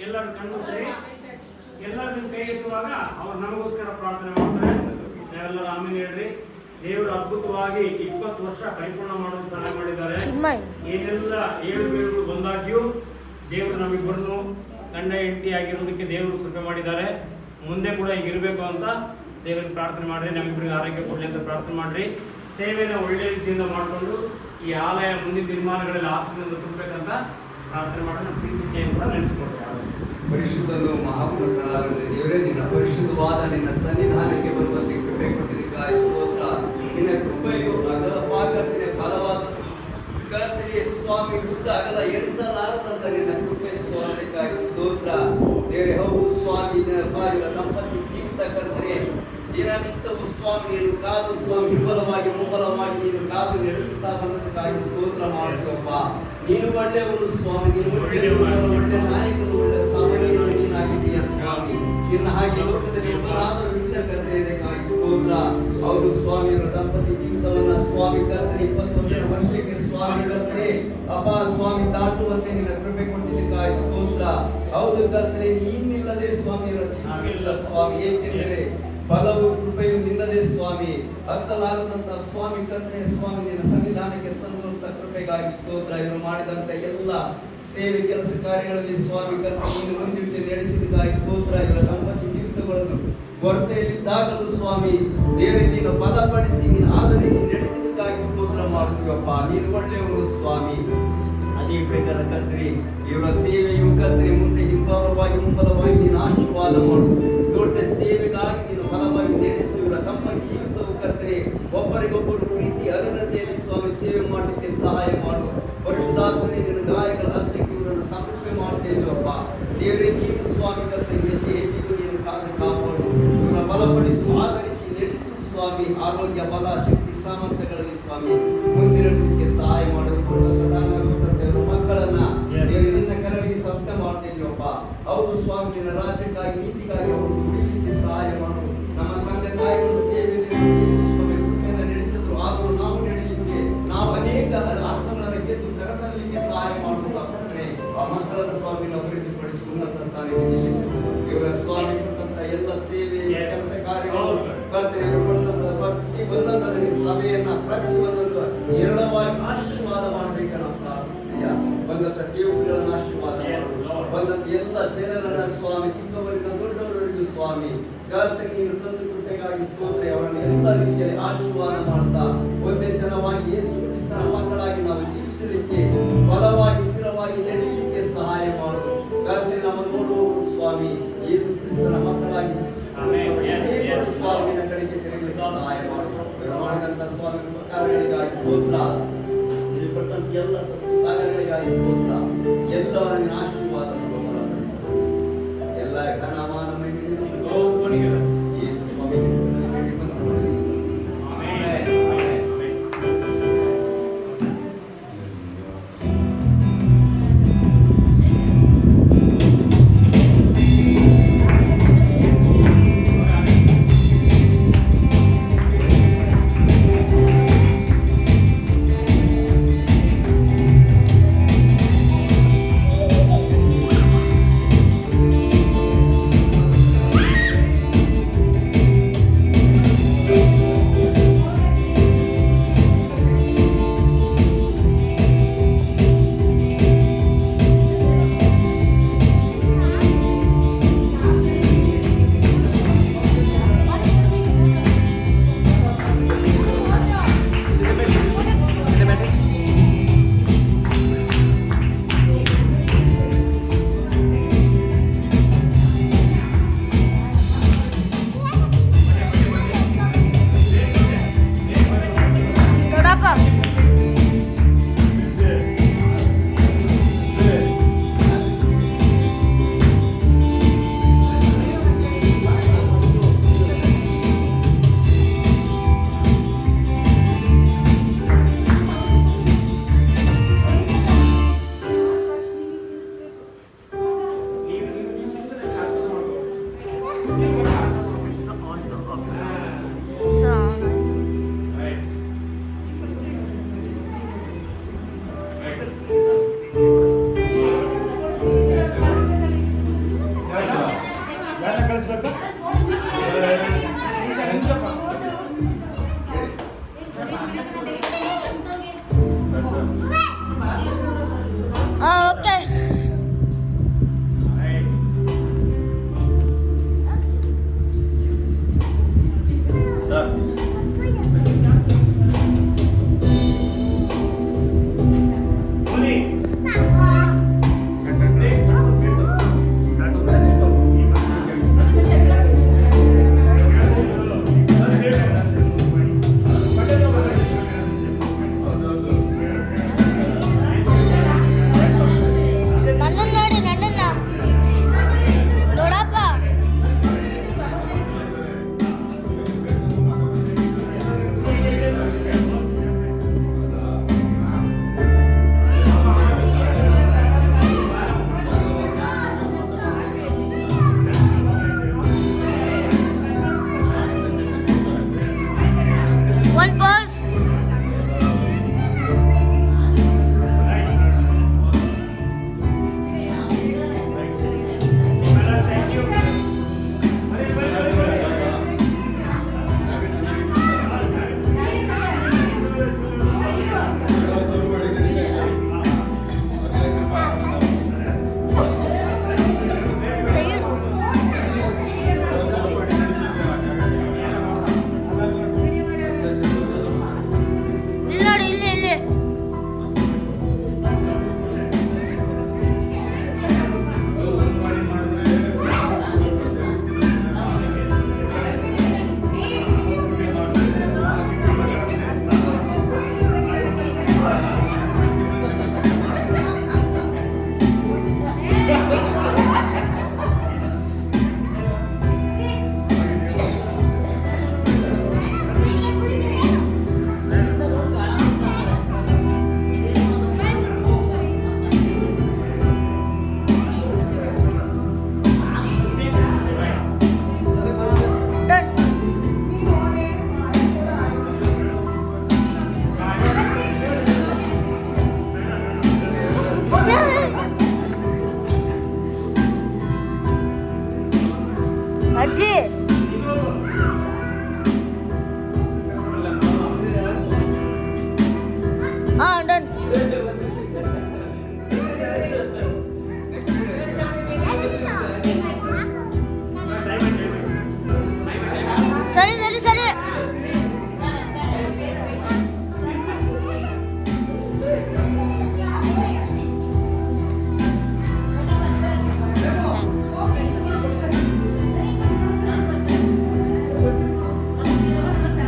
ಎಲ್ಲರೂ ಕಣ್ಣುಚ್ಚರಿ, ಎಲ್ಲರೂ ಕೈ ಎತ್ತುವಾಗ ಅವ್ರು ನಮಗೋಸ್ಕರ ಪ್ರಾರ್ಥನೆ ಮಾಡ್ತಾರೆ. ನಾವೆಲ್ಲರೂ ಆಮೇಲೆ ಹೇಳ್ರಿ. ದೇವರು ಅದ್ಭುತವಾಗಿ 20 ವರ್ಷ ಪರಿಪೂರ್ಣ ಮಾಡೋದು ಸಹಾಯ ಮಾಡಿದ್ದಾರೆ. ಏನೆಲ್ಲ ಏಳುಗಳು ಬಂದಾಗ್ಯೂ ದೇವರು ನಮಗಿಬ್ಬರನ್ನು ಗಂಡ ಹೆಂಡತಿ ಆಗಿರೋದಕ್ಕೆ ದೇವರು ಕೃಪೆ ಮಾಡಿದ್ದಾರೆ. ಮುಂದೆ ಕೂಡ ಈಗ ಇರಬೇಕು ಅಂತ ದೇವರಿಗೆ ಪ್ರಾರ್ಥನೆ ಮಾಡಿರಿ. ನಮ್ಮಿಬ್ಬರಿಗೆ ಆರೋಗ್ಯ ಕೊಡಲಿ ಅಂತ ಪ್ರಾರ್ಥನೆ ಮಾಡಿರಿ. ಸೇವೆನ ಒಳ್ಳೆ ರೀತಿಯಿಂದ ಮಾಡಿಕೊಂಡು ಈ ಆಲಯ ಮುಂದಿನ ನಿರ್ಮಾಣಗಳಲ್ಲಿ ಆತ್ಮದಿಂದ ತುಂಬಬೇಕಂತ ಪ್ರಾರ್ಥನೆ ಮಾಡಿ ನಮ್ಮ ಪ್ರೀತಿ ಸ್ನೇಹ ಕೂಡ ನೆನೆಸ್ಕೊಡ್ರಿ. ಪರಿಶುದ್ಧನು ಮಹಾಪುರುಷನಾದ ದೇವರೇ, ನಿನ್ನ ಪರಿಶುದ್ಧವಾದ ನಿನ್ನ ಸನ್ನಿಧಾನಕ್ಕೆ ಬರುವಂತೆ ಕೃಪೆ ಕೊಟ್ಟಿದ್ದಕ್ಕಾಗಿ ಸ್ತೋತ್ರ. ನಿನ್ನ ಕೃಪೆಯು ಕರ್ತನೆ ಫಲವಾದ ಕರ್ತನೆ ಸ್ವಾಮಿ ಬುದ್ಧ ಅಗಲ ಎಣಿಸಲಾರದಂತ ನಿನ್ನ ಕೃಪೆ ಸ್ವಾಮಿಗಾಗಿ ಸ್ತೋತ್ರ. ದೇವರೇ, ಹೌದು ಸ್ವಾಮಿ, ನಿನ್ನ ಬಾಗಿಲ ದಂಪತಿ ಜೀವಿತ ಕರ್ತನೆ ದಿನನಿತ್ಯವೂ ಸ್ವಾಮಿ ನೀನು ಕಾದು ಸ್ವಾಮಿ ವಿಫಲವಾಗಿ ಮುಂಬಲವಾಗಿ ನೀನು ಕಾದು ನಡೆಸುತ್ತಾ ಬಂದದಕ್ಕಾಗಿ ಸ್ತೋತ್ರ ಮಾಡುತ್ತಪ್ಪ. ನೀನು ಒಳ್ಳೆಯವನು ಸ್ವಾಮಿ, ನೀನು ಒಳ್ಳೆ ನಾಯಕನು, ಒಳ್ಳೆ ಸಾಮಾನ್ಯನು ನೀನಾಗಿದ್ದೀಯ ಸ್ವಾಮಿ. ನಿನ್ನ ಹಾಗೆ ಲೋಕದಲ್ಲಿ ಒಬ್ಬರಾದರೂ ಇದ್ದಕ್ಕಾಗಿ ಸ್ತೋತ್ರ. ಅವರು ಸ್ವಾಮಿ ದಂಪತಿ ಜೀವಿತವನ್ನ ಸ್ವಾಮಿ ಕರ್ತನೆ 21 ವರ್ಷಕ್ಕೆ ಸ್ವಾಮಿ ಕರ್ತನೆ ಅಪ್ಪ ಸ್ವಾಮಿ ದಾಟುವಂತೆ ನಿನ್ನ ಕೃಪೆ ಕೊಟ್ಟಿದ್ದಕ್ಕಾಗಿ ಸ್ತೋತ್ರ. ಹೌದು ಕರ್ತನೆ, ನೀನಿಲ್ಲದೆ ಸ್ವಾಮಿ ಜೀವವಿಲ್ಲ ಸ್ವಾಮಿ, ಏಕೆಂದರೆ ಬಲವು ಕೃಪೆಯು ನಿನ್ನದೇ ಸ್ವಾಮಿ. ಹತ್ತಲಾಗದಂತ ಸ್ವಾಮಿ ಕರ್ತನೆ ಸ್ವಾಮಿ ನಿನ್ನ ಸನ್ನಿಧಾನಕ್ಕೆ ತಂದಂತ ಕೃಪೆಗಾಗಿ ಸ್ತೋತ್ರ. ಇವರು ಮಾಡಿದಂತ ಎಲ್ಲ ಸೇವೆ ಕೆಲಸ ಕಾರ್ಯಗಳಲ್ಲಿ ಸ್ವಾಮಿ ಕರ್ತನೆ ನೀನು ಮುಂದಿಟ್ಟು ನಡೆಸಿದಕ್ಕಾಗಿ ಸ್ತೋತ್ರ. ಇವರ ದಂಪತಿ ಜೀವಿತಗಳನ್ನು ಗೊರತೆಯಲ್ಲಿದ್ದಾಗಲೂ ಸ್ವಾಮಿ ದೇವರೇ ನೀನು ಬಲಪಡಿಸಿ ನೀನು ಆಧರಿಸಿ ನಡೆಸಿದಕ್ಕಾಗಿ ಸ್ತೋತ್ರ ಮಾಡುತ್ತೀವಪ್ಪ. ನೀನು ಒಳ್ಳೆಯವರು ಸ್ವಾಮಿ. ಅದೇ ಬೇಕಾದ ಕರ್ತನೆ ಇವರ ಸೇವೆಯು ಕರ್ತನೆ ಮುಂದೆ ಹಿಂಬಲವಾಗಿ ಮುಂಬಲವಾಗಿ ನೀನು ಆಶೀರ್ವಾದ ಮಾಡು. ದೊಡ್ಡ ಸೇವೆಗಾಗಿ ನೀನು ಬಲವಾಗಿ ನಡೆಸಿ ಇವರ ದಂಪತಿ ಜೀವಿತವು ಕರ್ತನೆ ಒಬ್ಬರಿಗೊಬ್ಬರು ಪ್ರೀತಿ ಅನುರತೆಯಲ್ಲಿ ಸ್ವಾಮಿ ಸೇವೆ ಮಾಡಲಿಕ್ಕೆ ಸಹಾಯ ಮಾಡು. ಪರಿಶುದ್ಧಾತ್ಮನೇ ನಿನ್ನ ಗಾಯಗಳ ಹಸ್ತಕ್ಕೆ ಇವರನ್ನು ಸಮರ್ಪಣೆ ಮಾಡುತ್ತೇವಪ್ಪ. ದೇವರೇ, ನೀನು ಸ್ವಾಮಿ ಕರ್ತನೆ ಹೆಚ್ಚಿಗೂ ನೀನು ಕಾಪಾಡು. ಇವರ ಬಲಪಡಿಸು, ಆಧರಿಸಿ ನಡೆಸು ಸ್ವಾಮಿ. ಆರೋಗ್ಯ, ಬಲ, ಶಕ್ತಿ, ಸಾಮರ್ಥ್ಯಗಳಲ್ಲಿ ಸ್ವಾಮಿ ಮುಂದಿರಲಿಕ್ಕೆ ಸಹಾಯ ಮಾಡಲು ಮಕ್ಕಳನ್ನ ನಿನ್ನ ಕರಳಿಗೆ ಸಪ್ತ ಮಾಡ್ತಿದ್ವಪ್ಪ. ಹೌದು ಸ್ವಾಮಿ, ನಿನ್ನ ರಾಜ್ಯಕ್ಕಾಗಿ ನೀತಿಗಾಗಿ ಅವರು ದುಡಿಯಲಿಕ್ಕೆ ಸಹಾಯ ಮಾಡು. ನಮ್ಮ ತಂದೆ ತಾಯಿಗಳು ಸೇವೆಯಿಂದ ನಡೆಸಿದ್ರು, ಆದರೂ ನಾವು ನಡೆಯಲಿಕ್ಕೆ ನಾವು ಅನೇಕ ಆತ್ಮಗಳನ್ನು ಗೆದ್ದು ಜಗತ್ತಲಿಕ್ಕೆ ಸಹಾಯ ಮಾಡುತ್ತಾರೆ. ಆ ಮಕ್ಕಳನ್ನು ಸ್ವಾಮಿ ಅಭಿವೃದ್ಧಿಪಡಿಸಿ ಉನ್ನತ ಸ್ಥಾನಕ್ಕೆ ನಿಲ್ಲಿಸು. ಇವರ ಸ್ವಾಮಿ ಕೊಟ್ಟಂತ ಎಲ್ಲ ಸೇವೆ ಕೆಲಸ ಕಾರ್ಯಗಳು ಕರ್ತನೆ ಭಕ್ತಿ ಬಂದಂತ ಸಭೆಯನ್ನ ಪ್ರತಿಯೊಂದನ್ನು ಎರಡವಾಗಿ ಆಶೀರ್ವಾದ ಮಾಡಬೇಕನ್ನ ಪ್ರಾರ್ಥನೆಯ ಬಂದಂತ ಸೇವಕರನ್ನ ಆಶೀರ್ವಾದ ಬಂದಂತ ಎಲ್ಲ ಜನರನ್ನ ಸ್ವಾಮಿ ಚಿಕ್ಕವರಿಂದ ದೊಡ್ಡವರಿಗೂ ಸ್ವಾಮಿ ಕರ್ತನೆ ನೀನು ತಂದು ಕೃಪೆಗಾಗಿ ಸ್ತೋತ್ರ. ಅವರನ್ನು ಎಲ್ಲ ರೀತಿಯಲ್ಲಿ ಆಶೀರ್ವಾದ ಮಾಡ್ತಾ ಒಂದೇ ಜನವಾಗಿ ಯೇಸು ಕ್ರಿಸ್ತನ ಮಕ್ಕಳಾಗಿ ನಾವು ಜೀವಿಸಲಿಕ್ಕೆ ಬಲವಾಗಿ ಸ್ಥಿರವಾಗಿ ನಡೆಯಲಿಕ್ಕೆ ಸಹಾಯ ಮಾಡು. ಕರ್ತನೆ ನಮ್ಮ ನೋಡುವವರು ಸ್ವಾಮಿ ಯೇಸು ಕ್ರಿಸ್ತನ ಮಕ್ಕಳಾಗಿ ಸ್ವಾಮಿನ ಕಡೆಗೆ ತಿರುಗಲಿಕ್ಕೆ ಸಹಾಯ ಮಾಡು. ಮಾಡಿದಂತ ಸ್ವಾಮಿ ಕಾರ್ಯಗಳಿಗಾಗಿ ಸ್ತೋತ್ರ. ಇಲ್ಲಿ ಕೊಟ್ಟಂತ ಎಲ್ಲ ಸಾಗರಗಳಿಗಾಗಿ ಸ್ತೋತ್ರ. ಎಲ್ಲವನ್ನ ಆಶೀರ್ವಾದ ಎಲ್ಲ ಘನಮಾನ ಯೇಸು ಸ್ವಾಮಿ ಅಜ್ಜಿ